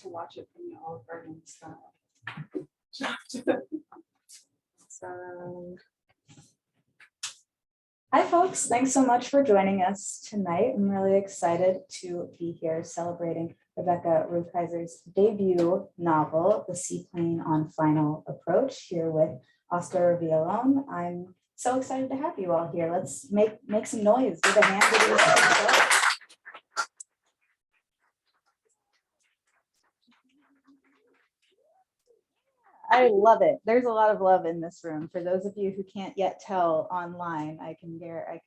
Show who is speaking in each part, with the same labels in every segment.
Speaker 1: To watch it from the Olive Garden style. Hi folks, thanks so much for joining us tonight. I'm really excited to be here celebrating Rebecca Rukeyser's debut novel, The Seaplane on Final Approach, here with Oscar Villalon. I'm so excited to have you all here. Let's make some noise. Give a hand to these. I love it. There's a lot of love in this room. For those of you who can't yet tell online, I can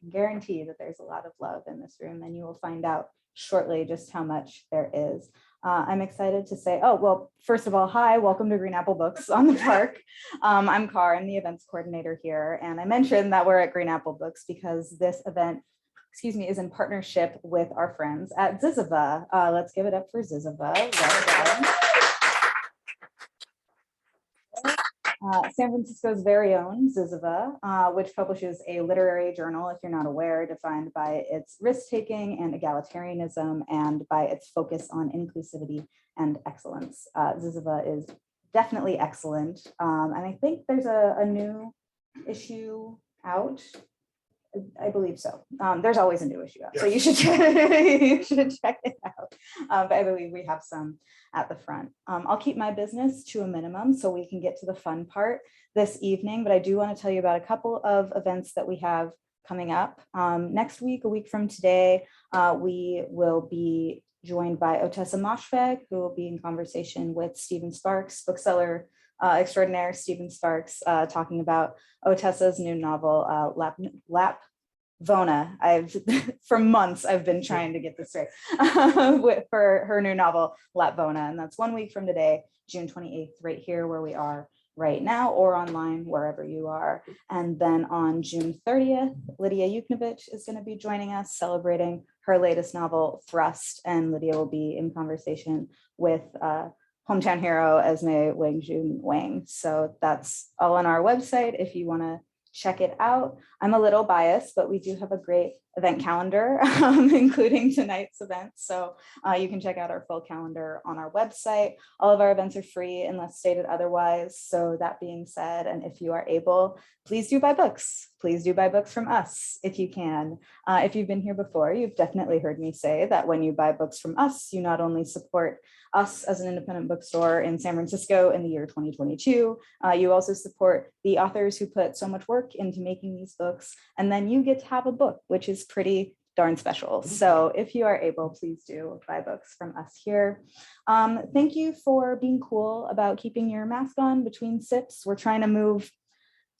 Speaker 1: guarantee that there's a lot of love in this room, and you will find out shortly just how much there is. I'm excited to say, oh, well, first of all, hi, welcome to Green Apple Books on the Park. I'm Car, I'm the events coordinator here, and I mentioned that we're at Green Apple Books because this event, is in partnership with our friends at Zyzzyva. Let's give it up for Zyzzyva. Welcome. San Francisco's very own Zyzzyva, which publishes a literary journal, if you're not aware, defined by its risk-taking and egalitarianism and by its focus on inclusivity and excellence. Zyzzyva is definitely excellent. And I think there's a new issue out. I believe so. There's always a new issue out, yes. So you should check it out. But I believe we have some at the front. I'll keep my business to a minimum so we can get to the fun part this evening, but I do want to tell you about a couple of events that we have coming up. Next week, a week from today, we will be joined by Otessa Moshfegh, who will be in conversation with Stephen Sparks, bookseller extraordinaire Stephen Sparks, talking about Otessa's new novel, Lap Vona. For months, I've been trying to get this right, for her new novel, Lap Vona. And that's 1 week from today, June 28th, right here where we are right now, or online, wherever you are. And then on June 30th, Lydia Yuknovich is going to be joining us, celebrating her latest novel, Thrust. And Lydia will be in conversation with hometown hero Esme Wangjun Wang. So that's all on our website if you want to check it out. I'm a little biased, but we do have a great event calendar, including tonight's events. So you can check out our full calendar on our website. All of our events are free unless stated otherwise. So that being said, and if you are able, please do buy books. Please do buy books from us if you can. If you've been here before, you've definitely heard me say that when you buy books from us, you not only support us as an independent bookstore in San Francisco in the year 2022, you also support the authors who put so much work into making these books, and then you get to have a book, which is pretty darn special. So if you are able, please do buy books from us here. Thank you for being cool about keeping your mask on between sips. We're trying to move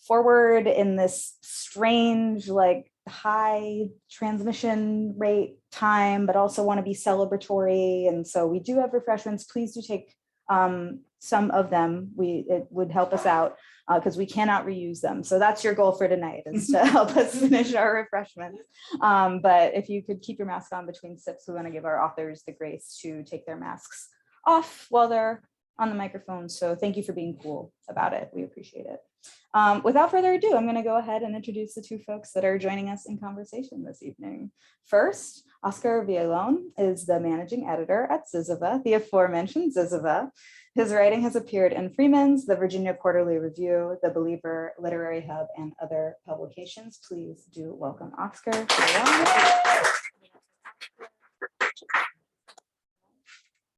Speaker 1: forward in this strange, like high transmission rate time, but also want to be celebratory. And so we do have refreshments. Please do take some of them. It would help us out because we cannot reuse them. So that's your goal for tonight, is to help us finish our refreshments. But if you could keep your mask on between sips, we want to give our authors the grace to take their masks off while they're on the microphone. So thank you for being cool about it. We appreciate it. Without further ado, I'm going to go ahead and introduce the two folks that are joining us in conversation this evening. First, Oscar Villalon is the managing editor at Zyzzyva, the aforementioned Zyzzyva. His writing has appeared in Freeman's, the Virginia Quarterly Review, the Believer Literary Hub, and other publications. Please do welcome Oscar Villalon.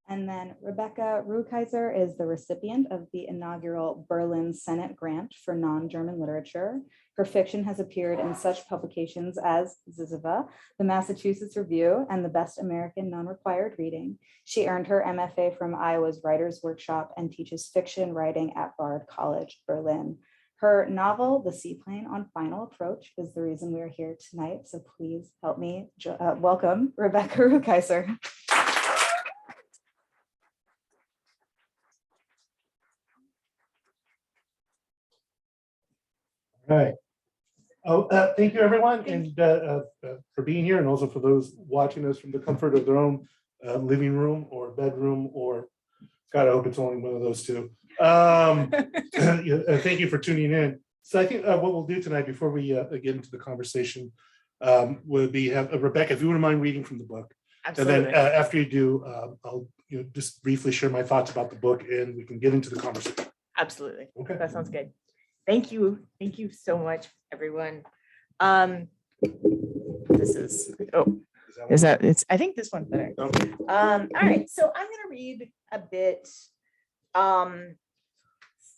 Speaker 1: And then Rebecca Rukeyser is the recipient of the inaugural Berlin Senate Grant for Non-German Literature. Her fiction has appeared in such publications as Zyzzyva, the Massachusetts Review, and the Best American Non-Required Reading. She earned her MFA from Iowa's Writers' Workshop and teaches fiction writing at Bard College, Berlin. Her novel, The Seaplane on Final Approach, is the reason we are here tonight. So please help me welcome Rebecca Rukeyser.
Speaker 2: Right. Thank you, everyone, and for being here, and also for those watching us from the comfort of their own living room or bedroom, or God, I hope it's only one of those two. Thank you for tuning in. So I think what we'll do tonight before we get into the conversation would be have Rebecca, if you wouldn't mind reading from the book.
Speaker 3: Absolutely.
Speaker 2: And then after you do, I'll just briefly share my thoughts about the book and we can get into the conversation.
Speaker 3: Absolutely.
Speaker 2: Okay.
Speaker 3: That sounds good. Thank you. Thank you so much, everyone. This is, it's, I think this one's better.
Speaker 2: Okay.
Speaker 3: All right, so I'm gonna read a bit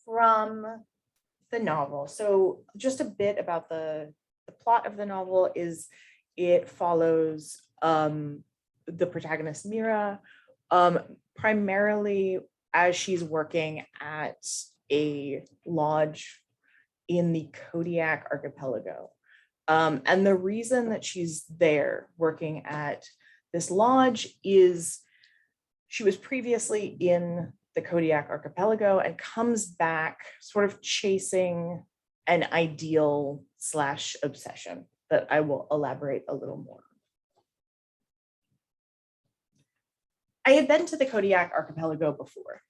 Speaker 3: from the novel. So just a bit about the plot of the novel is it follows the protagonist Mira primarily as she's working at a lodge in the Kodiak archipelago. And the reason that she's there working at this lodge is she was previously in the Kodiak archipelago and comes back sort of chasing an ideal / obsession that I will elaborate a little more. I had been to the Kodiak archipelago before.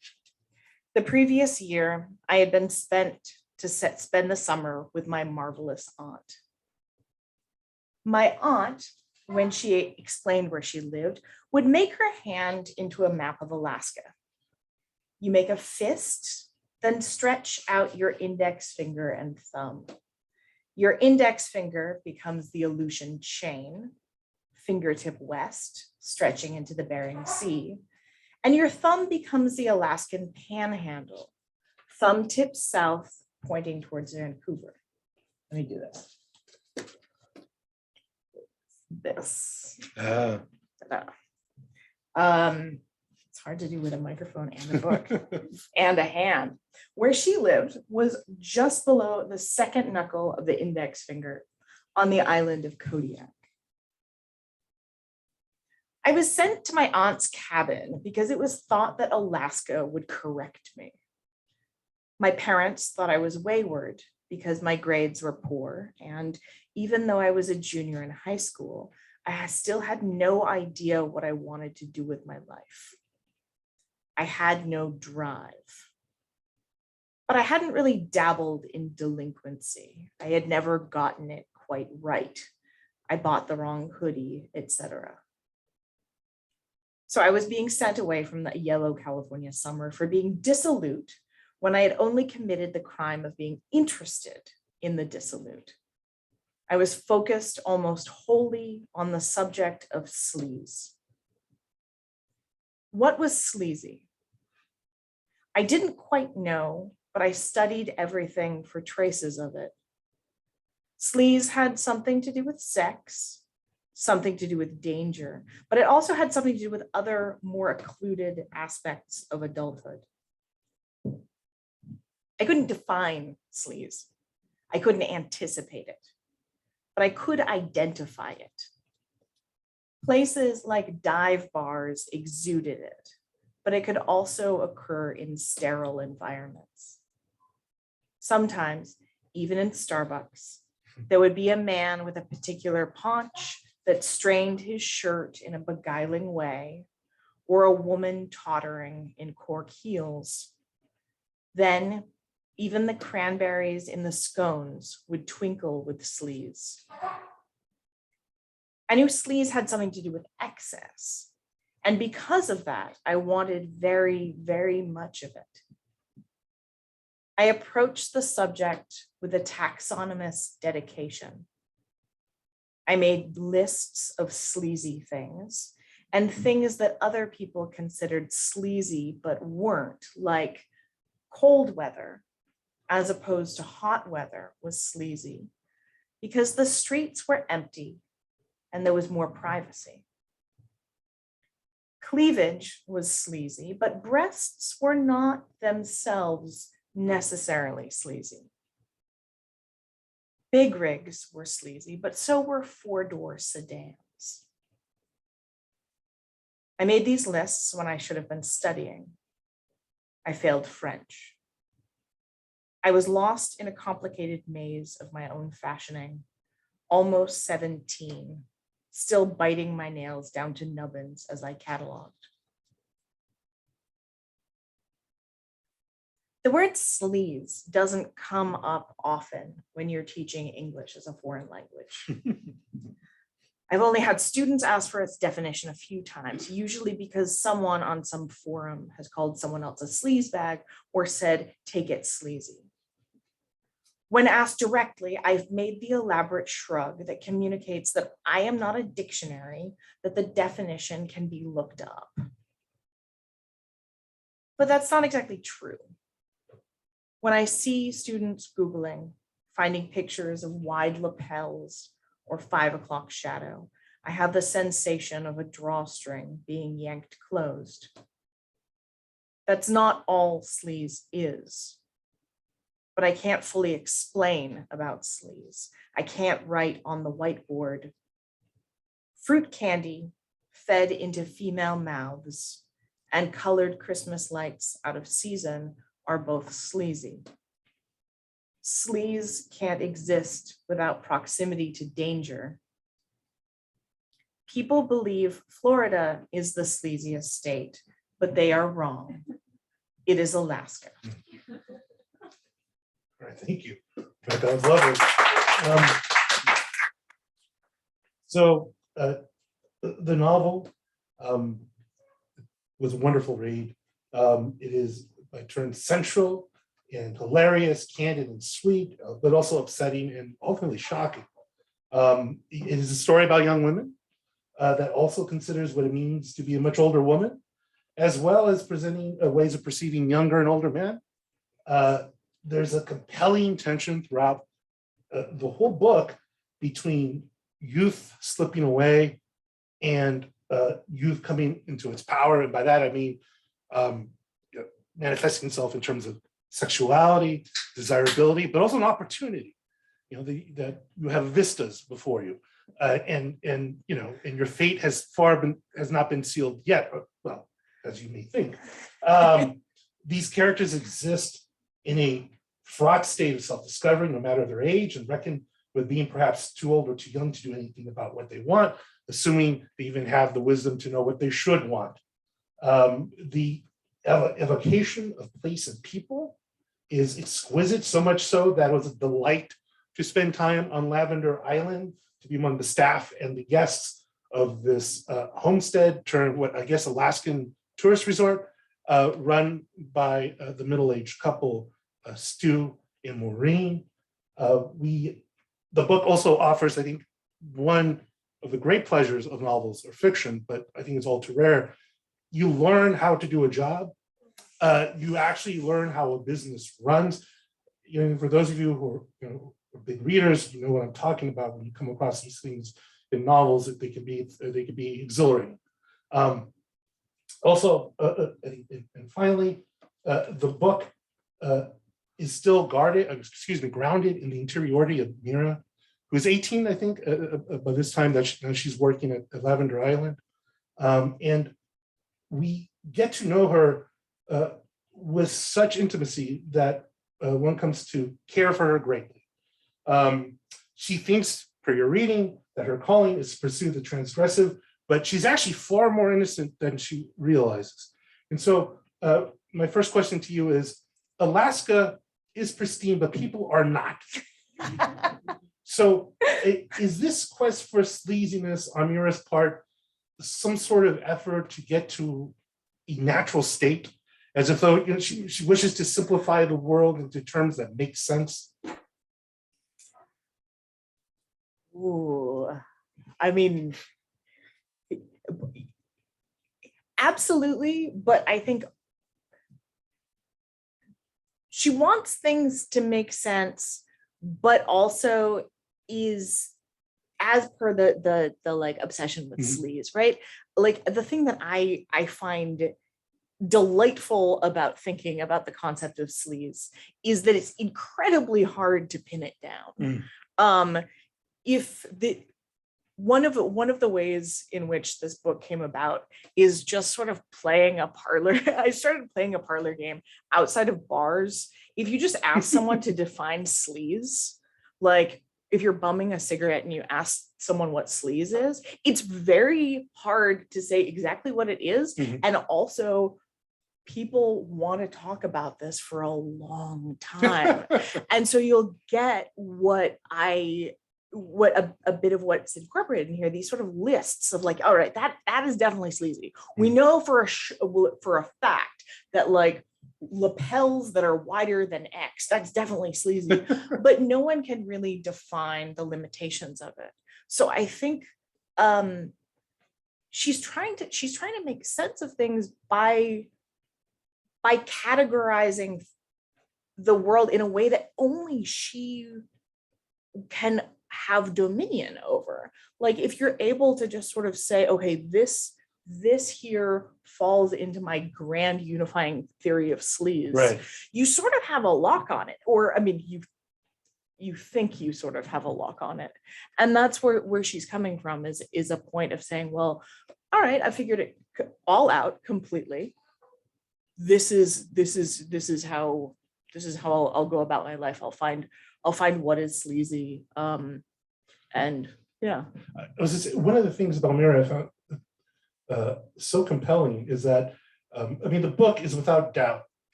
Speaker 3: The previous year, I had been spend the summer with my marvelous aunt. My aunt, when she explained where she lived, would make her hand into a map of Alaska. You make a fist, then stretch out your index finger and thumb. Your index finger becomes the Aleutian chain, fingertip west, stretching into the Bering Sea, and your thumb becomes the Alaskan panhandle, thumb tip south, pointing towards Vancouver. Let me do this. It's hard to do with a microphone and a book and a hand. Where she lived was just below the second knuckle of the index finger on the island of Kodiak. I was sent to my aunt's cabin because it was thought that Alaska would correct me. My parents thought I was wayward because my grades were poor, and even though I was a junior in high school, I still had no idea what I wanted to do with my life. I had no drive. But I hadn't really dabbled in delinquency. I had never gotten it quite right. I bought the wrong hoodie, etc. So I was being sent away from the yellow California summer for being dissolute when I had only committed the crime of being interested in the dissolute. I was focused almost wholly on the subject of sleaze. What was sleazy? I didn't quite know, but I studied everything for traces of it. Sleaze had something to do with sex, something to do with danger, but it also had something to do with other more occluded aspects of adulthood. I couldn't define sleaze. I couldn't anticipate it, but I could identify it. Places like dive bars exuded it, but it could also occur in sterile environments. Sometimes, even in Starbucks, there would be a man with a particular paunch that strained his shirt in a beguiling way, or a woman tottering in cork heels. Then, even the cranberries in the scones would twinkle with sleaze. I knew sleaze had something to do with excess. And because of that, I wanted very, very much of it. I approached the subject with a taxonomist dedication. I made lists of sleazy things and things that other people considered sleazy but weren't, like cold weather, as opposed to hot weather, was sleazy because the streets were empty and there was more privacy. Cleavage was sleazy, but breasts were not themselves necessarily sleazy. Big rigs were sleazy, but so were four-door sedans. I made these lists when I should have been studying. I failed French. I was lost in a complicated maze of my own fashioning, almost 17, still biting my nails down to nubbins as I cataloged. The word sleaze doesn't come up often when you're teaching English as a foreign language. I've only had students ask for its definition a few times, usually because someone on some forum has called someone else a sleazebag or said, take it sleazy. When asked directly, I've made the elaborate shrug that communicates that I am not a dictionary, that the definition can be looked up. But that's not exactly true. When I see students Googling, finding pictures of wide lapels or 5 o'clock shadow, I have the sensation of a drawstring being yanked closed. That's not all sleaze is. But I can't fully explain about sleaze. I can't write on the whiteboard. Fruit candy fed into female mouths and colored Christmas lights out of season are both sleazy. Sleaze can't exist without proximity to danger. People believe Florida is the sleaziest state, but they are wrong. It is Alaska.
Speaker 2: All right, thank you. That was lovely. The novel was a wonderful read. It is by turns central and hilarious, candid and sweet, but also upsetting and ultimately shocking. It is a story about young women that also considers what it means to be a much older woman, as well as presenting ways of perceiving younger and older men. There's a compelling tension throughout the whole book between youth slipping away and youth coming into its power. And by that, I mean manifesting itself in terms of sexuality, desirability, but also an opportunity. You know, that you have vistas before you, and your fate has not been sealed yet. Well, as you may think, these characters exist in a fraught state of self-discovery, no matter their age, and reckon with being perhaps too old or too young to do anything about what they want, assuming they even have the wisdom to know what they should want. The evocation of place and people is exquisite, so much so that it was a delight to spend time on Lavender Island, to be among the staff and the guests of this homestead turned what I guess Alaskan tourist resort run by the middle-aged couple, Stu and Maureen. The book also offers, I think, one of the great pleasures of novels or fiction, but I think it's all too rare. You learn how to do a job. You actually learn how a business runs. For those of you who are big readers, you know what I'm talking about when you come across these things in novels. That they can be exhilarating. Also, and finally, the book is still grounded in the interiority of Mira, who's 18, I think, by this time that she's working at Lavender Island. And we get to know her with such intimacy that one comes to care for her greatly. She thinks, per your reading, that her calling is to pursue the transgressive, but she's actually far more innocent than she realizes. And so my first question to you is, Alaska is pristine, but people are not. So is this quest for sleaziness on Mira's part some sort of effort to get to a natural state, as if though she wishes to simplify the world into terms that make sense?
Speaker 3: Ooh, I mean, absolutely, but I think she wants things to make sense, but also is, as per the like obsession with sleaze, right? Like the thing that I find delightful about thinking about the concept of sleaze is that it's incredibly hard to pin it down. If the one of the ways in which this book came about is just sort of playing a parlor. I started playing a parlor game outside of bars. If you just ask someone to define sleaze, like if you're bumming a cigarette and you ask someone what sleaze is, it's very hard to say exactly what it is. And also people want to talk about this for a long time. And so you'll get a bit of what's incorporated in here, these sort of lists of like, all right, that is definitely sleazy. We know for a fact that like lapels that are wider than X, that's definitely sleazy, but no one can really define the limitations of it. So I think she's trying to make sense of things by categorizing the world in a way that only she can have dominion over. Like if you're able to just sort of say, okay, this here falls into my grand unifying theory of sleaze,
Speaker 2: Right.
Speaker 3: you sort of have a lock on it. Or I mean, you think you sort of have a lock on it. And that's where she's coming from, is a point of saying, well, all right, I figured it all out completely. This is how I'll go about my life. I'll find what is sleazy. And yeah.
Speaker 2: I was just, one of the things about Mira I found so compelling is that, I mean, the book is without doubt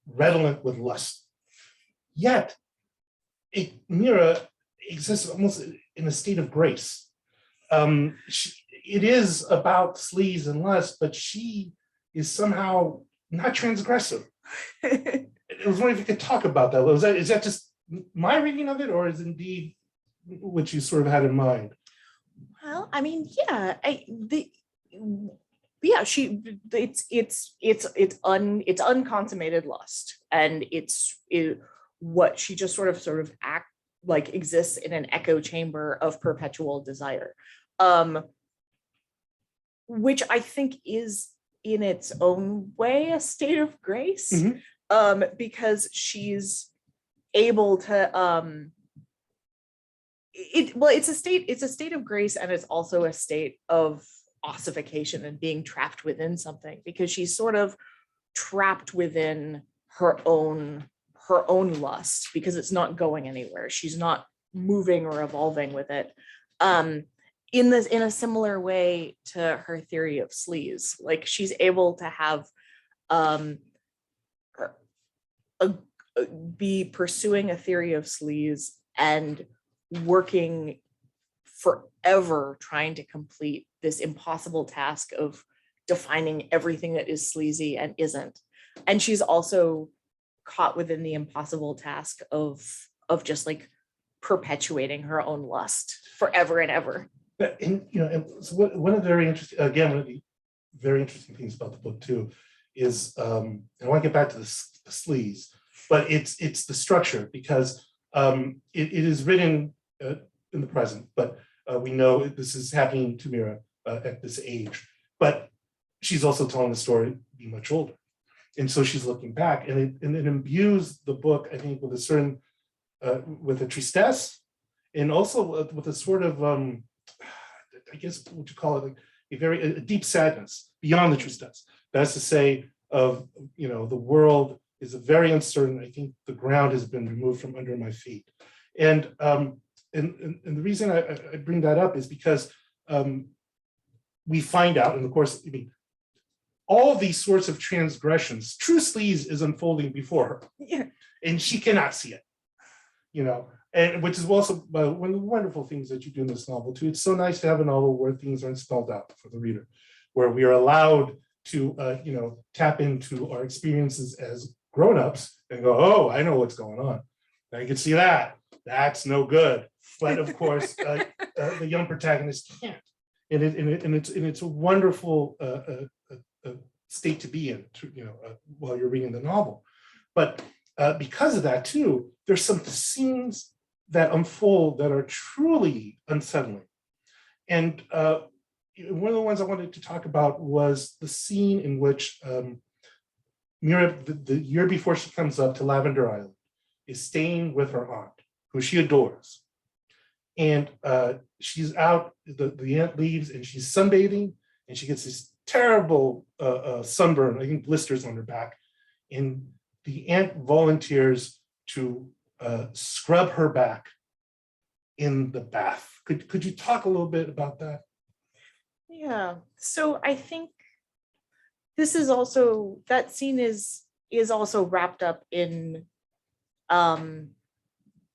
Speaker 2: redolent with lust. Yet, Mira exists almost in a state of grace. It is about sleaze and lust, but she is somehow not transgressive. I was wondering if you could talk about that. Is that just my reading of it, or is it indeed what you sort of had in mind?
Speaker 3: Well, I mean, yeah, it's unconsummated lust, and it's what she just sort of act like exists in an echo chamber of perpetual desire, which I think is in its own way a state of grace, because she's able to it's a state of grace, and it's also a state of ossification and being trapped within something, because she's sort of trapped within her own lust, because it's not going anywhere. She's not moving or evolving with it. In a similar way to her theory of sleaze, like she's able to have be pursuing a theory of sleaze and working forever trying to complete this impossible task of defining everything that is sleazy and isn't. And she's also caught within the impossible task of just like perpetuating her own lust forever and ever.
Speaker 2: And so one of the very interesting, again, one of the very interesting things about the book too is, and I want to get back to the sleaze, but it's the structure, because it is written in the present, but we know this is happening to Mira at this age, but she's also telling the story being much older, and so she's looking back, and it imbues the book, I think, with a certain with a tristesse, and also with a sort of I guess what you call it, like a deep sadness beyond the tristesse. That's to say, of the world is very uncertain. I think the ground has been removed from under my feet, and the reason I bring that up is because we find out, and of course, I mean, all these sorts of transgressions, true sleaze is unfolding before her,
Speaker 3: Yeah.
Speaker 2: and she cannot see it, and which is also one of the wonderful things that you do in this novel too. It's so nice to have a novel where things aren't spelled out for the reader, where we are allowed to, tap into our experiences as grown-ups and go, oh, I know what's going on. I can see that. That's no good. But of course, the young protagonist can't. And it's a wonderful state to be in, while you're reading the novel. But because of that too, there's some scenes that unfold that are truly unsettling. And one of the ones I wanted to talk about was the scene in which Mira, the year before she comes up to Lavender Island, is staying with her aunt, who she adores. And she's out, the aunt leaves, and she's sunbathing, and she gets this terrible sunburn, I think blisters on her back. And the aunt volunteers to scrub her back in the bath. Could you talk a little bit about that?
Speaker 3: Yeah, so I think this is also, that scene is also wrapped up in the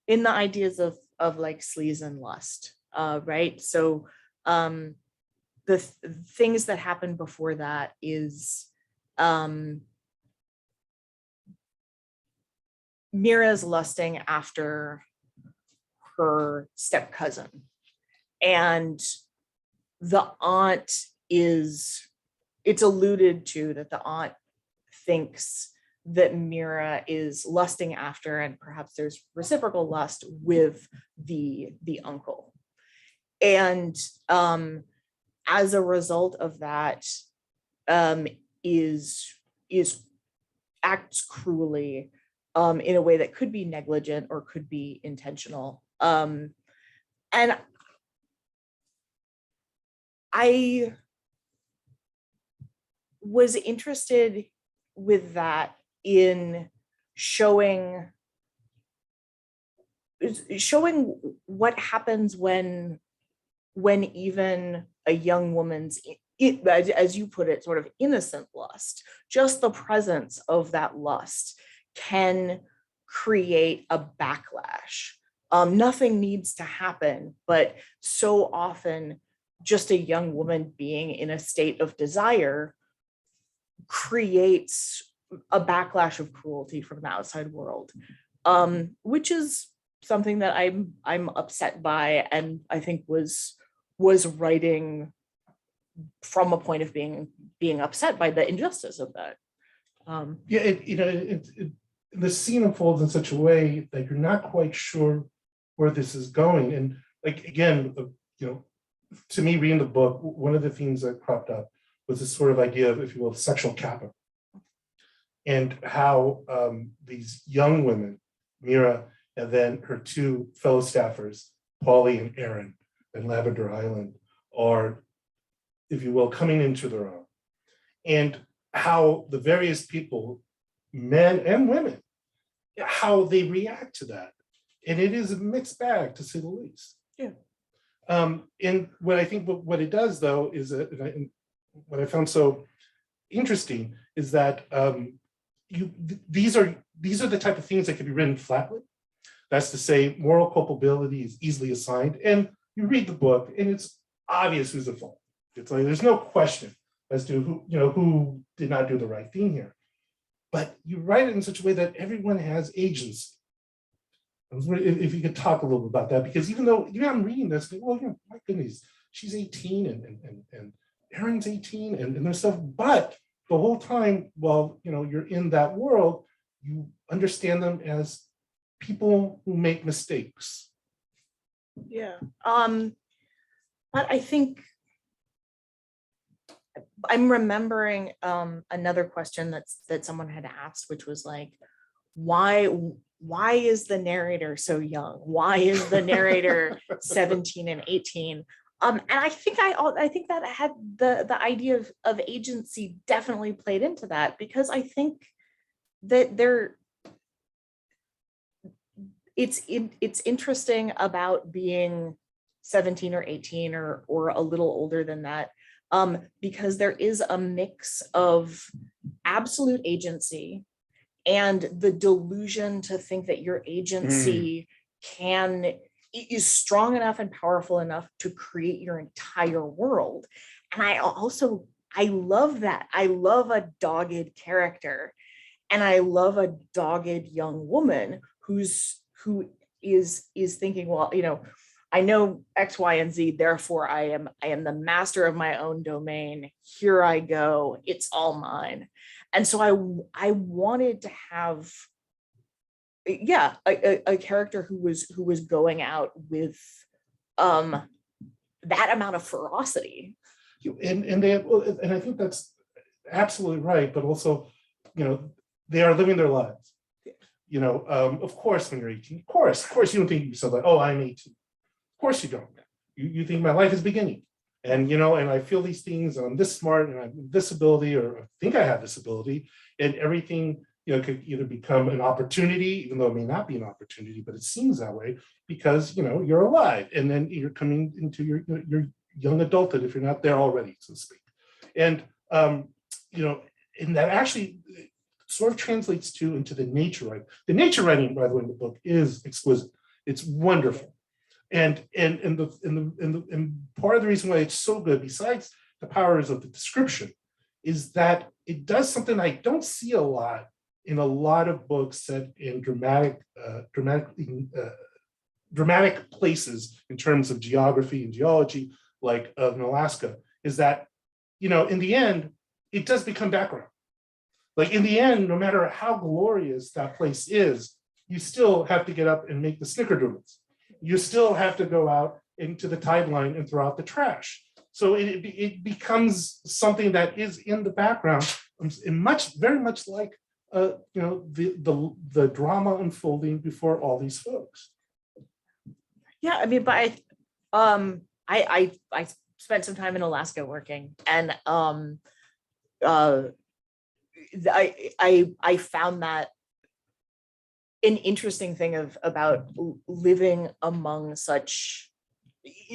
Speaker 3: ideas of like sleaze and lust, right? So the things that happen before that is Mira's lusting after her step cousin, and the aunt it's alluded to that the aunt thinks that Mira is lusting after, and perhaps there's reciprocal lust with the uncle. And as a result of that, is acts cruelly in a way that could be negligent or could be intentional. And I was interested with that in showing what happens when even a young woman's, as you put it, sort of innocent lust, just the presence of that lust can create a backlash. Nothing needs to happen, but so often just a young woman being in a state of desire creates a backlash of cruelty from the outside world, which is something that I'm upset by, and I think was writing from a point of being upset by the injustice of that.
Speaker 2: The scene unfolds in such a way that you're not quite sure where this is going. And like, again, to me, reading the book, one of the themes that cropped up was this sort of idea of, if you will, sexual capital, and how these young women, Mira, and then her two fellow staffers, Polly and Aaron, in Lavender Island, are, if you will, coming into their own. And how the various people, men and women, how they react to that. And it is a mixed bag, to say the least.
Speaker 3: Yeah.
Speaker 2: And what I think what it does, though, is what I found so interesting is that these are the type of things that can be written flatly. That's to say, moral culpability is easily assigned, and you read the book, and it's obvious who's at fault. It's like there's no question as to who did not do the right thing here. But you write it in such a way that everyone has agency. If you could talk a little bit about that, because even though I'm reading this, well, my goodness, she's 18 and Aaron's 18 and there's stuff, but the whole time while you're in that world, you understand them as people who make mistakes.
Speaker 3: Yeah. But I think I'm remembering another question that someone had asked, which was like, why is the narrator so young? Why is the narrator 17 and 18? And I think that had the idea of agency definitely played into that, because I think that it's interesting about being 17 or 18 or a little older than that, because there is a mix of absolute agency and the delusion to think that your agency is strong enough and powerful enough to create your entire world. And I love that. I love a dogged character, and I love a dogged young woman who is thinking, well, I know X, Y, and Z, therefore I am the master of my own domain. Here I go. It's all mine. And so I wanted to have, a character who was going out with that amount of ferocity.
Speaker 2: And I think that's absolutely right. But also, they are living their lives. Of course, when you're 18, of course, you don't think yourself like, oh, I'm 18. Of course you don't. You think my life is beginning. And, and I feel these things, and I'm this smart, and I have this ability, or I think I have this ability, and everything, could either become an opportunity, even though it may not be an opportunity, but it seems that way because, you're alive, and then you're coming into your young adulthood if you're not there already, so to speak. And, and that actually sort of translates into the nature writing. The nature writing, by the way, in the book is exquisite. It's wonderful. And part of the reason why it's so good, besides the powers of the description, is that it does something I don't see a lot in a lot of books set in dramatic places in terms of geography and geology, like in Alaska, is that, in the end, it does become background. Like in the end, no matter how glorious that place is, you still have to get up and make the snickerdoodles. You still have to go out into the tide line and throw out the trash. So it becomes something that is in the background, and very much like the drama unfolding before all these folks.
Speaker 3: Yeah, I mean, but I spent some time in Alaska working, and I found that an interesting thing about living among such,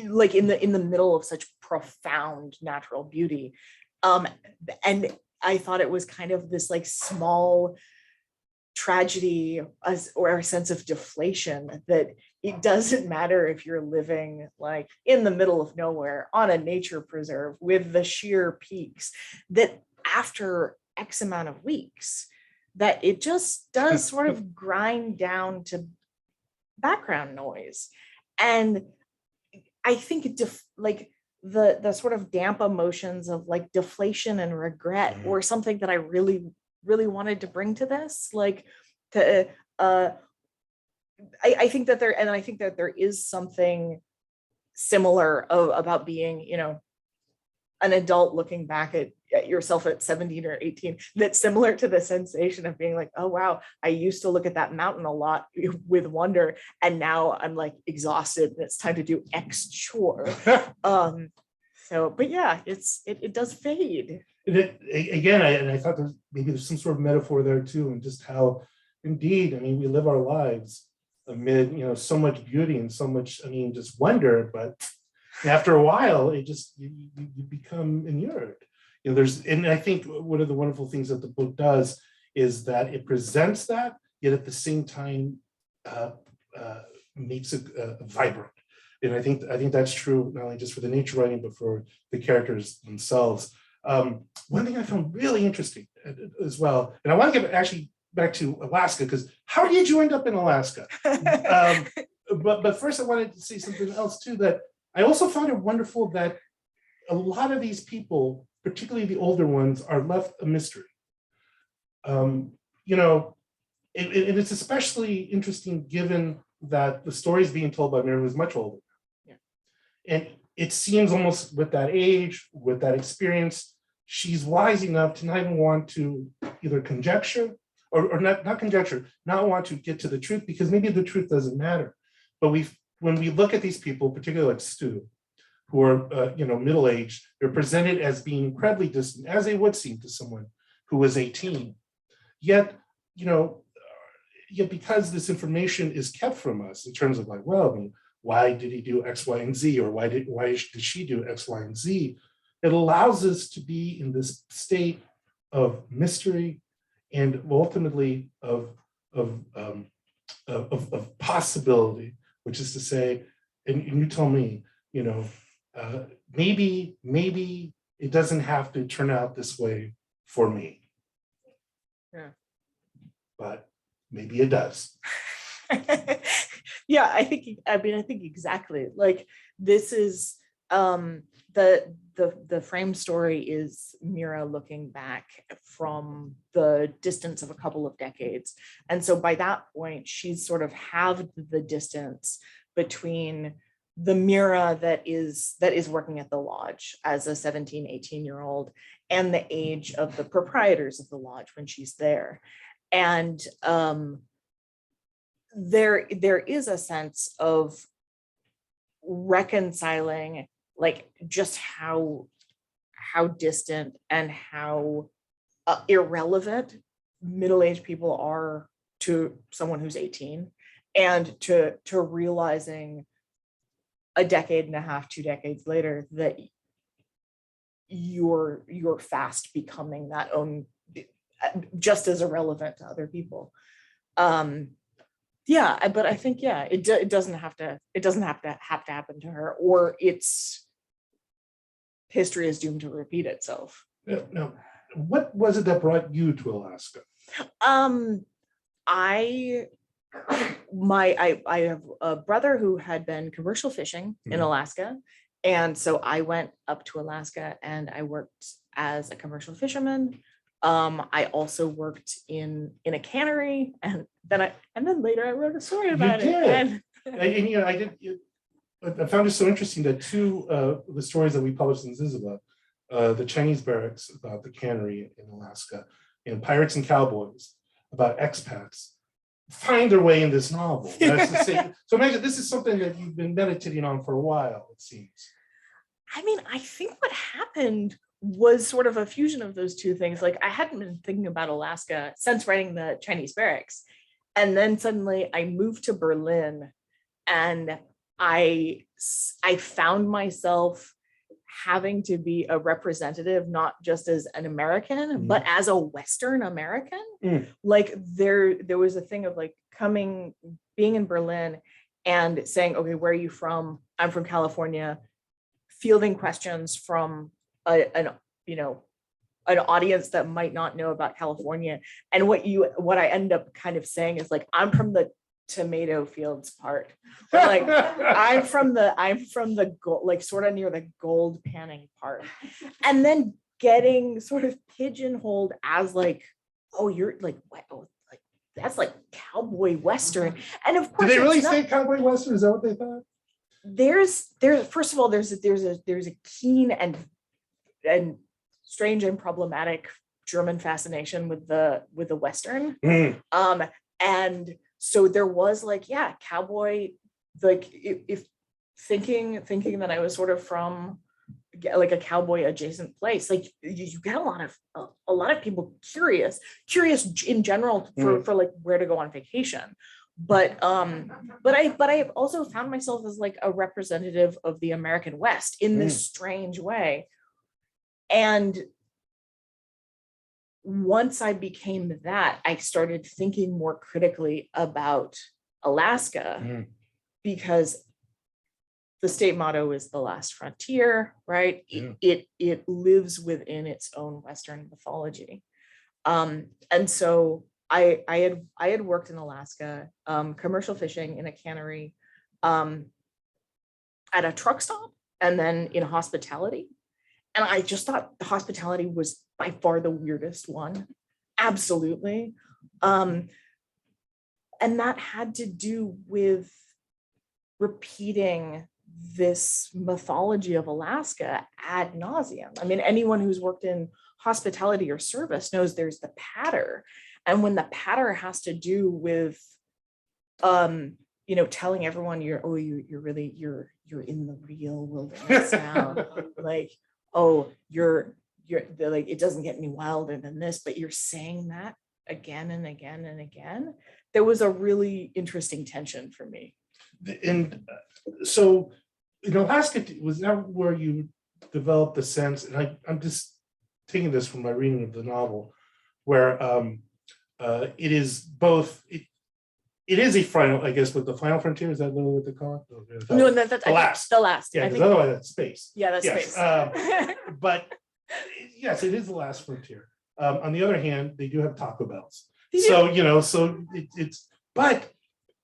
Speaker 3: like in the middle of such profound natural beauty, and I thought it was kind of this like small tragedy or a sense of deflation, that it doesn't matter if you're living like in the middle of nowhere on a nature preserve with the sheer peaks, that after X amount of weeks, that it just does sort of grind down to background noise. And I think the sort of damp emotions of like deflation and regret were something that I really wanted to bring to this. Like I think that there is something similar about being, an adult looking back at yourself at 17 or 18, that's similar to the sensation of being like, oh wow, I used to look at that mountain a lot with wonder, and now I'm like exhausted and it's time to do X chore. But yeah, it does fade.
Speaker 2: I thought there's some sort of metaphor there too, and just how indeed, we live our lives amid so much beauty and so much just wonder, but after a while it just you become inured. And I think one of the wonderful things that the book does is that it presents that, yet at the same time makes it vibrant. And I think that's true not only just for the nature writing, but for the characters themselves. One thing I found really interesting as well, and I want to get actually back to Alaska, because how did you end up in Alaska? But first I wanted to say something else too, that I also found it wonderful that a lot of these people, particularly the older ones, are left a mystery. And it's especially interesting given that the story is being told by Miriam, who's much older. Yeah. And it seems almost with that age, with that experience, she's wise enough to not even want to either conjecture or not conjecture, not want to get to the truth, because maybe the truth doesn't matter. But when we look at these people, particularly like Stu, who are middle-aged, they're presented as being incredibly distant, as they would seem to someone who was 18. Yet because this information is kept from us in terms of like, well, why did he do X, Y, and Z, or why did she do X, Y, and Z? It allows us to be in this state of mystery and ultimately of possibility, which is to say, and you tell me, maybe it doesn't have to turn out this way for me.
Speaker 3: Yeah.
Speaker 2: But maybe it does.
Speaker 3: Yeah, I think exactly. Like this is the frame story is Mira looking back from the distance of a couple of decades. And so by that point, she's sort of halved the distance between the Mira that is working at the lodge as a 17, 18-year-old and the age of the proprietors of the lodge when she's there. And there is a sense of reconciling like just how distant and how irrelevant middle-aged people are to someone who's 18, and to realizing a decade and a half, 2 decades later, that you're fast becoming that own just as irrelevant to other people. Yeah, but I think, yeah, it doesn't have to happen to her, or its history is doomed to repeat itself.
Speaker 2: Now, what was it that brought you to Alaska?
Speaker 3: I have a brother who had been commercial fishing in Alaska. And so I went up to Alaska and I worked as a commercial fisherman. I also worked in a cannery, and then later I wrote a story about it.
Speaker 2: And you know, I found it so interesting that two of the stories that we published in Zyzzyva, the Chinese barracks about the cannery in Alaska, and Pirates and Cowboys about expats, find their way in this novel. That's the same. So imagine this is something that you've been meditating on for a while, it seems.
Speaker 3: I mean, I think what happened was sort of a fusion of those two things. Like, I hadn't been thinking about Alaska since writing the Chinese barracks. And then suddenly I moved to Berlin, and I found myself having to be a representative, not just as an American, but as a Western American. Like, there was a thing of like being in Berlin and saying, okay, where are you from? I'm from California. Fielding questions from an audience that might not know about California. And what I end up kind of saying is like, I'm from the tomato fields part. Like, I'm from the gold, like sort of near the gold panning part. And then getting sort of pigeonholed as like, oh, you're like, what? Oh, like that's like cowboy Western. And of course,
Speaker 2: did they really say cowboy Western? Is that what they thought?
Speaker 3: There's first of all, there's a keen and strange and problematic German fascination with the Western. And so there was like, yeah, cowboy, like if thinking that I was sort of from like a cowboy adjacent place, like you get a lot of people curious in general for like where to go on vacation. But I also found myself as like a representative of the American West in this strange way. And once I became that, I started thinking more critically about Alaska, because the state motto is the last frontier, right? It lives within its own Western mythology. And so I had worked in Alaska, commercial fishing in a cannery, at a truck stop, and then in hospitality. And I just thought the hospitality was by far the weirdest one. Absolutely. And that had to do with repeating this mythology of Alaska ad nauseum. I mean, anyone who's worked in hospitality or service knows there's the patter. And when the patter has to do with, telling everyone you're in the real wilderness now, like, oh, you're like, it doesn't get any wilder than this, but you're saying that again and again and again. There was a really interesting tension for me.
Speaker 2: And so in Alaska, was that where you developed the sense, and I'm just taking this from my reading of the novel, where it is both, it is a final, I guess, with the final frontier, is that what they call it?
Speaker 3: No, that's
Speaker 2: the last.
Speaker 3: The last.
Speaker 2: Yeah, because otherwise that's space.
Speaker 3: Yeah, that's
Speaker 2: yes.
Speaker 3: space.
Speaker 2: But yes, it is the last frontier. On the other hand, they do have Taco Bells.
Speaker 3: Yeah.
Speaker 2: So, so it's, but,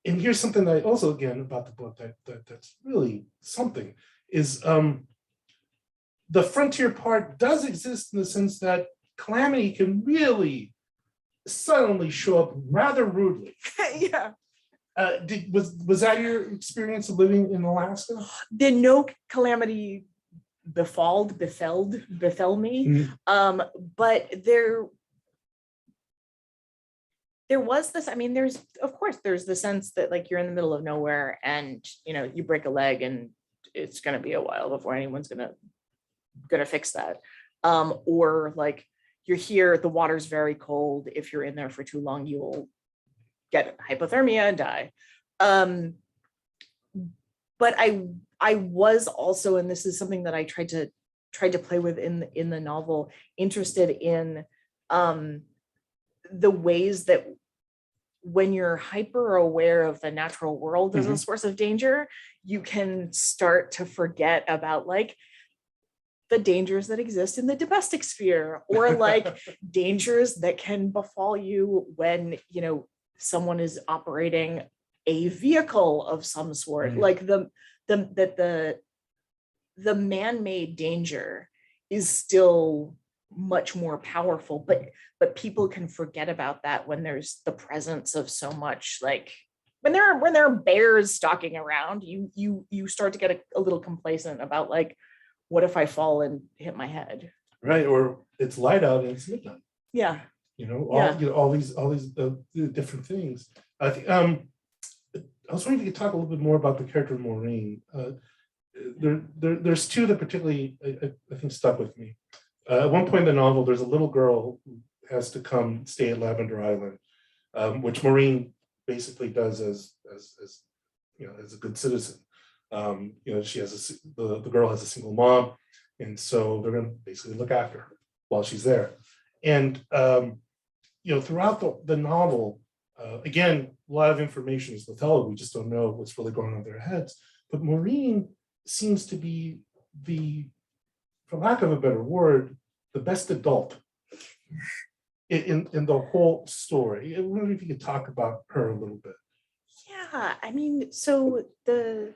Speaker 2: and here's something that I also, again, about the book that's really something, is the frontier part does exist in the sense that calamity can really suddenly show up rather rudely.
Speaker 3: Yeah.
Speaker 2: Was that your experience of living in Alaska?
Speaker 3: Did no calamity befell me. But there was this, I mean, there's the sense that like you're in the middle of nowhere and you break a leg and it's going to be a while before anyone's going to fix that. Or like you're here, the water's very cold. If you're in there for too long, you will get hypothermia and die. But I was also, and this is something that I tried to play with in the novel, interested in the ways that when you're hyper aware of the natural world as a source of danger, you can start to forget about like the dangers that exist in the domestic sphere, or like dangers that can befall you when, you know, someone is operating a vehicle of some sort. Like the man-made danger is still much more powerful, but people can forget about that when there's the presence of so much, like when there are bears stalking around, you start to get a little complacent about like, what if I fall and hit my head?
Speaker 2: Right, or it's light out and it's midnight.
Speaker 3: Yeah.
Speaker 2: All these different things. I think I was wondering if you could talk a little bit more about the character of Maureen. There's two that particularly I think stuck with me. At one point in the novel, there's a little girl who has to come stay at Lavender Island, which Maureen basically does as a good citizen. She has the girl has a single mom, and so they're going to basically look after her while she's there. And throughout the novel, again, a lot of information is withheld. We just don't know what's really going on in their heads. But Maureen seems to be for lack of a better word, the best adult in the whole story. I wonder if you could talk about her a little bit.
Speaker 3: Yeah, I mean, so the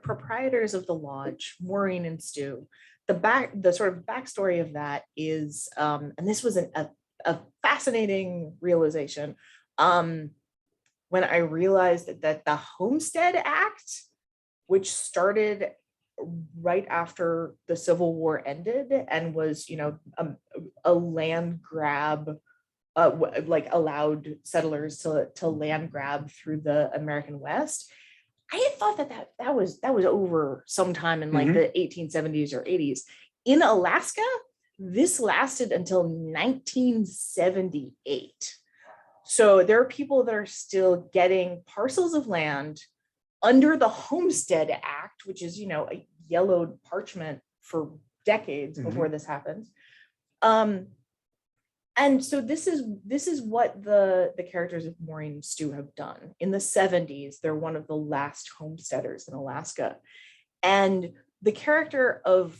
Speaker 3: proprietors of the lodge, Maureen and Stu, the sort of backstory of that is, and this was a fascinating realization, when I realized that the Homestead Act, which started right after the Civil War ended and was, a land grab, like allowed settlers to land grab through the American West. I had thought that was over sometime in like the 1870s or 80s. In Alaska, this lasted until 1978. So there are people that are still getting parcels of land under the Homestead Act, which is, a yellowed parchment for decades before this happens. And so this is what the characters of Maureen and Stu have done. In the 70s, they're one of the last homesteaders in Alaska. And the character of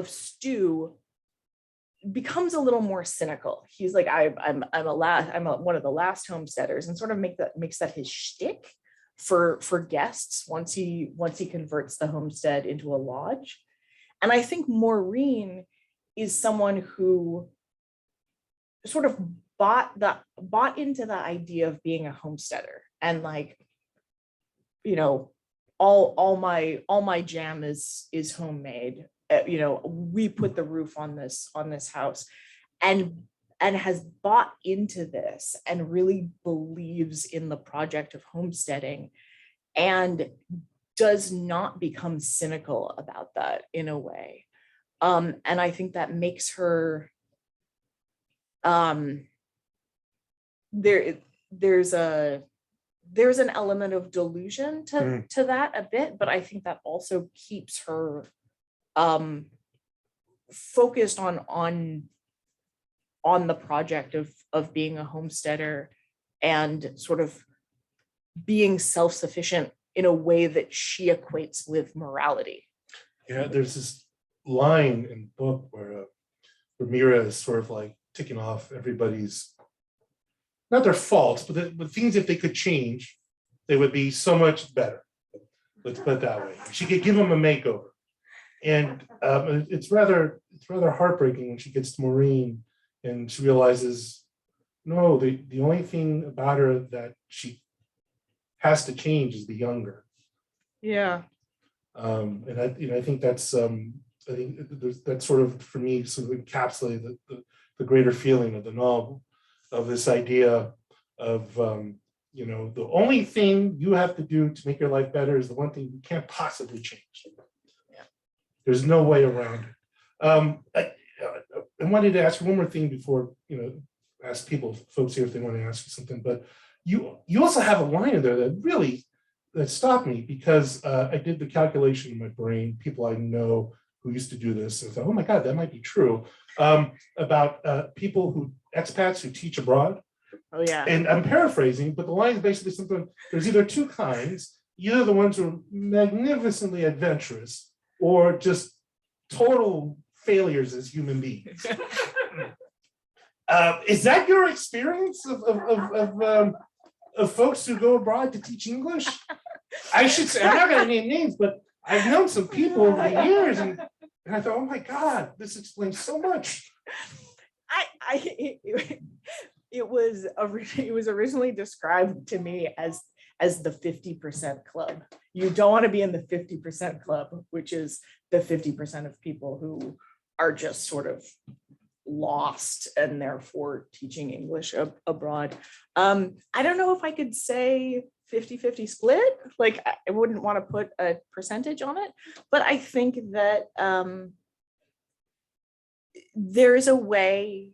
Speaker 3: Stu becomes a little more cynical. He's like, I'm one of the last homesteaders, and sort of makes that his shtick for guests once he converts the homestead into a lodge. And I think Maureen is someone who sort of bought into the idea of being a homesteader, and like, all my jam is homemade. We put the roof on this house, and has bought into this and really believes in the project of homesteading, and does not become cynical about that in a way. And I think that makes her there's an element of delusion to that a bit, but I think that also keeps her focused on the project of being a homesteader and sort of being self-sufficient in a way that she equates with morality.
Speaker 2: Yeah, there's this line in the book where Ramira is sort of like ticking off everybody's, not their faults, but things if they could change, they would be so much better. Let's put it that way. She could give them a makeover. And it's rather heartbreaking when she gets to Maureen and she realizes, no, the only thing about her that she has to change is the younger.
Speaker 3: Yeah.
Speaker 2: And I think that's that's sort of, for me, sort of encapsulated the greater feeling of the novel, of this idea of the only thing you have to do to make your life better is the one thing you can't possibly change.
Speaker 3: Yeah.
Speaker 2: There's no way around it. I wanted to ask you one more thing before ask folks here if they want to ask you something. But you also have a line in there that stopped me, because I did the calculation in my brain. People I know who used to do this, and I thought, oh my God, that might be true. About people who expats who teach abroad.
Speaker 3: Oh, yeah.
Speaker 2: And I'm paraphrasing, but the line is basically something, there's either two kinds, either the ones who are magnificently adventurous or just total failures as human beings. Is that your experience of folks who go abroad to teach English? I should say, I'm not going to name names, but I've known some people over the years, and I thought, oh my God, this explains so much.
Speaker 3: It was originally described to me as the 50% club. You don't want to be in the 50% club, which is the 50% of people who are just sort of lost and therefore teaching English abroad. I don't know if I could say 50-50 split. Like, I wouldn't want to put a percentage on it, but I think that there's a way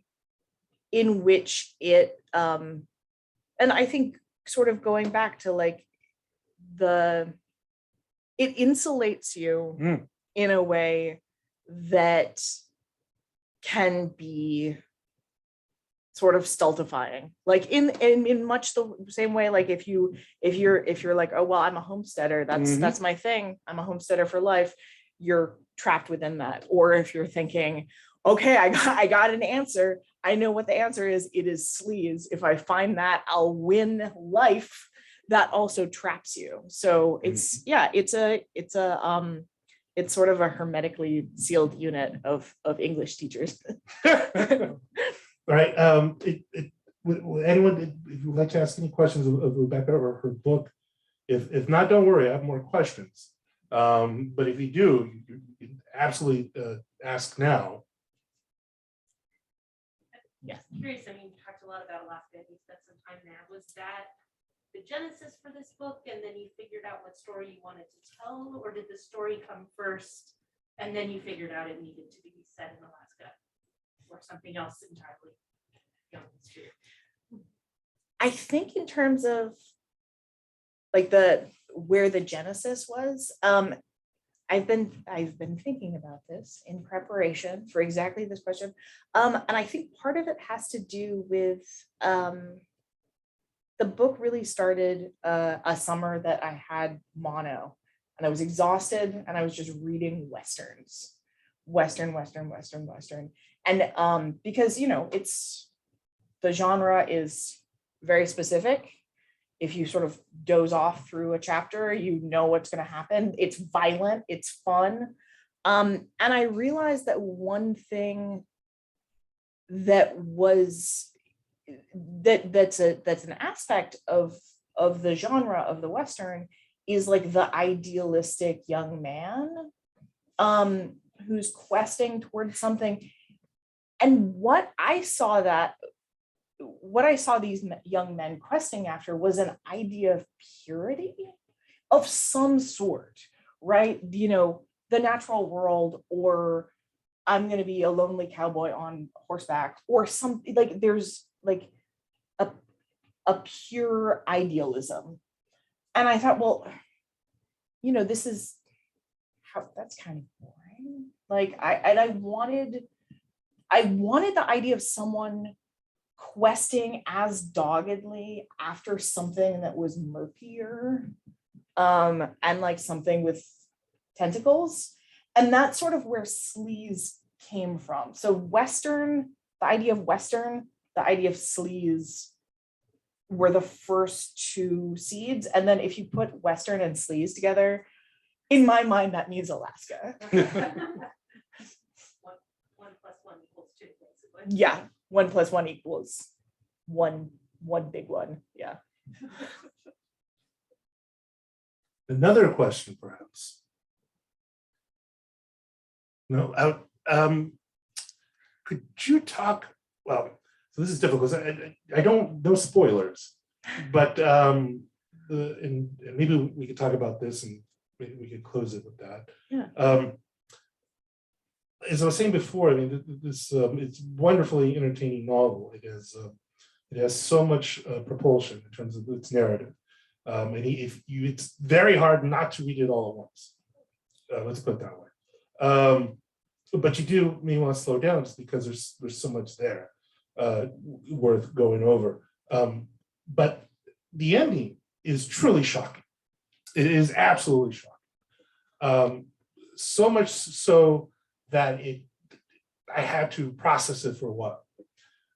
Speaker 3: in which it, and I think sort of going back to like it insulates you in a way that can be sort of stultifying, like in much the same way, like if you're like, oh well, I'm a homesteader, that's my thing, I'm a homesteader for life, you're trapped within that. Or if you're thinking, okay, I got an answer, I know what the answer is, it is sleaze, if I find that I'll win life, that also traps you. So it's it's sort of a hermetically sealed unit of English teachers.
Speaker 2: All right. Anyone, if you'd like to ask any questions of Rebecca or her book, if not, don't worry, I have more questions. But if you do, you can absolutely ask now.
Speaker 4: Yes, I'm curious. I mean, you talked a lot about Alaska and you spent some time there. Was that the genesis for this book, and then you figured out what story you wanted to tell, or did the story come first and then you figured out it needed to be set in Alaska, or something else entirely?
Speaker 3: I think in terms of like where the genesis was, I've been thinking about this in preparation for exactly this question, and I think part of it has to do with the book really started a summer that I had mono, and I was exhausted, and I was just reading westerns, western, and because it's the genre is very specific. If you sort of doze off through a chapter, you know what's going to happen. It's violent, it's fun. And I realized that one thing that that's an aspect of the genre of the Western is like the idealistic young man who's questing towards something. And what I saw these young men questing after was an idea of purity of some sort, right? The natural world, or I'm going to be a lonely cowboy on horseback, or something like there's like a pure idealism. And I thought, well, this is how, that's kind of boring. Like I wanted the idea of someone questing as doggedly after something that was murkier, and like something with tentacles. And that's sort of where sleaze came from. So the idea of sleaze were the first two seeds. And then if you put Western and sleaze together, in my mind, that means Alaska.
Speaker 4: 1 + 1 = 2, basically.
Speaker 3: Yeah, 1 + 1 = 1 big one. Yeah.
Speaker 2: Another question, perhaps. No, could you talk? Well, so this is difficult. I don't know spoilers, but and maybe we could talk about this, and maybe we could close it with that.
Speaker 3: Yeah.
Speaker 2: As I was saying before, I mean, this it's a wonderfully entertaining novel. It has so much propulsion in terms of its narrative, and it's very hard not to read it all at once. Let's put it that way. But you do may want to slow down just because there's so much there. worth going over. But the ending is truly shocking. It is absolutely shocking. So much so that I had to process it for a while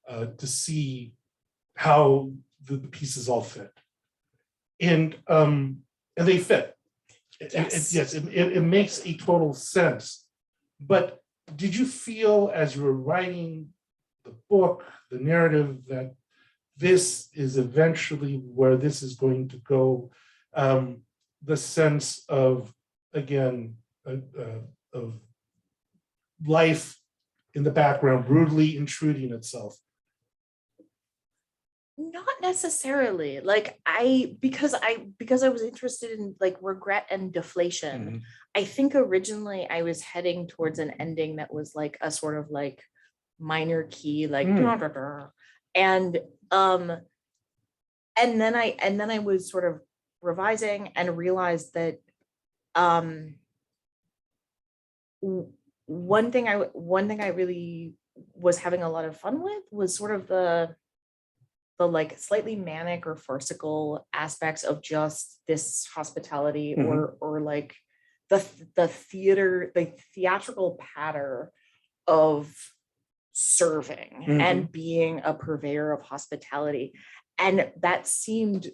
Speaker 2: to see how the pieces all fit. And they fit.
Speaker 3: Yes.
Speaker 2: It makes a total sense. But did you feel as you were writing the book, the narrative, that this is eventually where this is going to go? The sense of, again, of life in the background brutally intruding itself.
Speaker 3: Not necessarily. Like because I was interested in like regret and deflation. I think originally I was heading towards an ending that was like a sort of like minor key, like and then I was sort of revising and realized that one thing I really was having a lot of fun with was sort of the like slightly manic or farcical aspects of just this hospitality, or like the theatrical patter of serving and being a purveyor of hospitality. And that seemed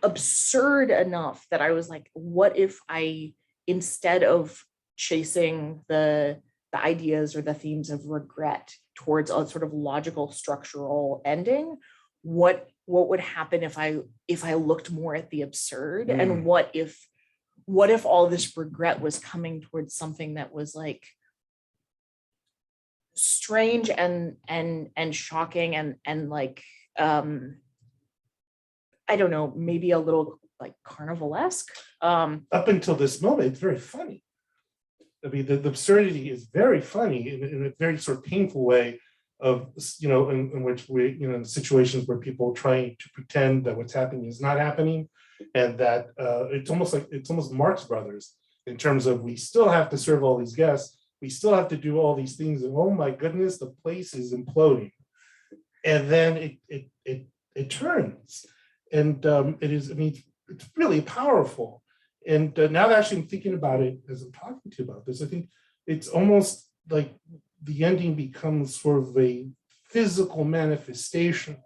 Speaker 3: absurd enough that I was like, what if I, instead of chasing the ideas or the themes of regret towards a sort of logical structural ending, what would happen if I looked more at the absurd? And what if all this regret was coming towards something that was like strange and shocking and like I don't know, maybe a little like carnivalesque.
Speaker 2: Up until this moment, it's very funny. I mean, the absurdity is very funny in a very sort of painful way of, in which we, in situations where people are trying to pretend that what's happening is not happening, and that it's almost Marx Brothers in terms of, we still have to serve all these guests, we still have to do all these things, and oh my goodness, the place is imploding. And then it turns. And it is, I mean, it's really powerful. And now that actually I'm thinking about it as I'm talking to you about this, I think it's almost like the ending becomes sort of a physical manifestation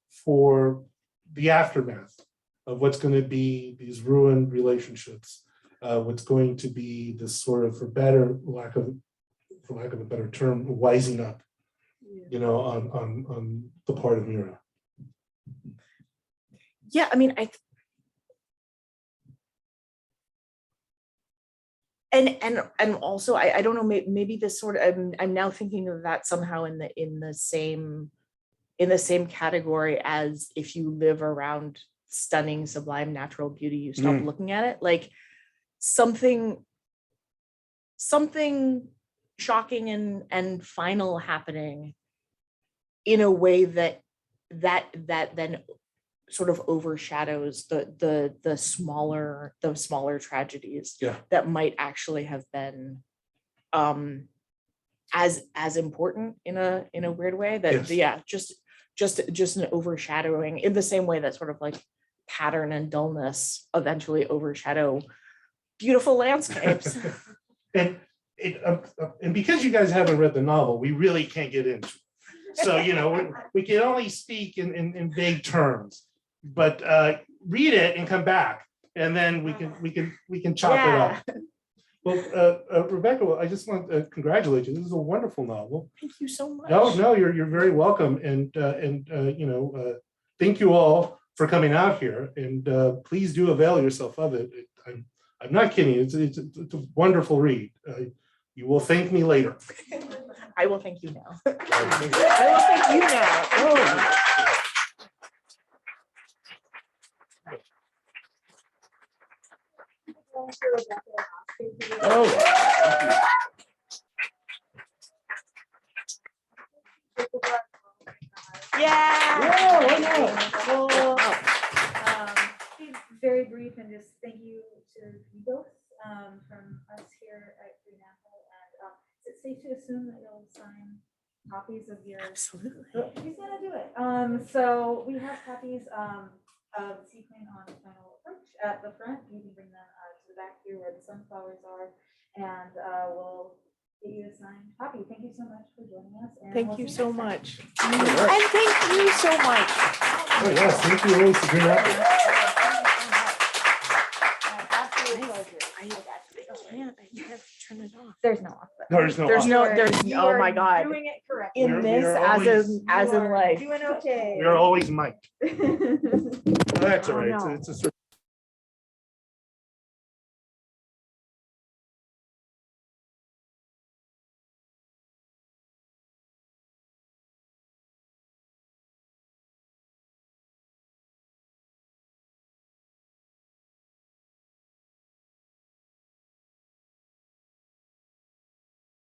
Speaker 2: for the aftermath of what's going to be these ruined relationships, what's going to be this sort of, for lack of a better term, wising up, on the part of Mira.
Speaker 3: Yeah, I mean, and also I don't know, maybe this sort of, I'm now thinking of that somehow in the same category as, if you live around stunning, sublime, natural beauty, you stop looking at it. Like something shocking and final happening in a way that then sort of overshadows the smaller tragedies that might actually have been as important in a weird way, that just an overshadowing, in the same way that sort of like pattern and dullness eventually overshadow beautiful landscapes.
Speaker 2: And because you guys haven't read the novel, we really can't get into it. So we can only speak in vague terms. But read it and come back, and then we can chop it up. Well, Rebecca, I just want to congratulate you. This is a wonderful novel.
Speaker 3: Thank you so much.
Speaker 2: No, you're very welcome, and thank you all for coming out here, and please do avail yourself of it. I'm not kidding. It's a wonderful read. You will thank me later.
Speaker 3: I will thank you now. I will thank you now. Oh. Yeah.
Speaker 1: Very brief, and just thank you to you both from us here at Green Apple. And is it safe to assume that you'll sign copies of your.
Speaker 3: Absolutely.
Speaker 1: Oh, he's gonna do it. So we have copies of Seaplane on Final Approach at the front. You can bring them to the back here where the sunflowers are, and we'll get you a signed copy. Thank you so much for joining us. And
Speaker 3: Thank
Speaker 1: we'll
Speaker 3: you
Speaker 1: see
Speaker 3: so
Speaker 1: next time.
Speaker 3: much. And thank you so much.
Speaker 2: Oh, yes, thank you, Rose, for doing that.
Speaker 3: I can't turn it off.
Speaker 1: There's no off button.
Speaker 2: There's no.
Speaker 3: There's
Speaker 2: off.
Speaker 3: no,
Speaker 1: You are-
Speaker 3: there's,
Speaker 1: you
Speaker 3: oh
Speaker 1: are
Speaker 3: my God.
Speaker 1: Doing it correctly.
Speaker 3: In
Speaker 2: We are
Speaker 3: this,
Speaker 2: always-
Speaker 3: as in life.
Speaker 1: Doing okay.
Speaker 2: We are always mic'd. That's all
Speaker 3: Oh,
Speaker 2: right.
Speaker 3: no.
Speaker 2: It's a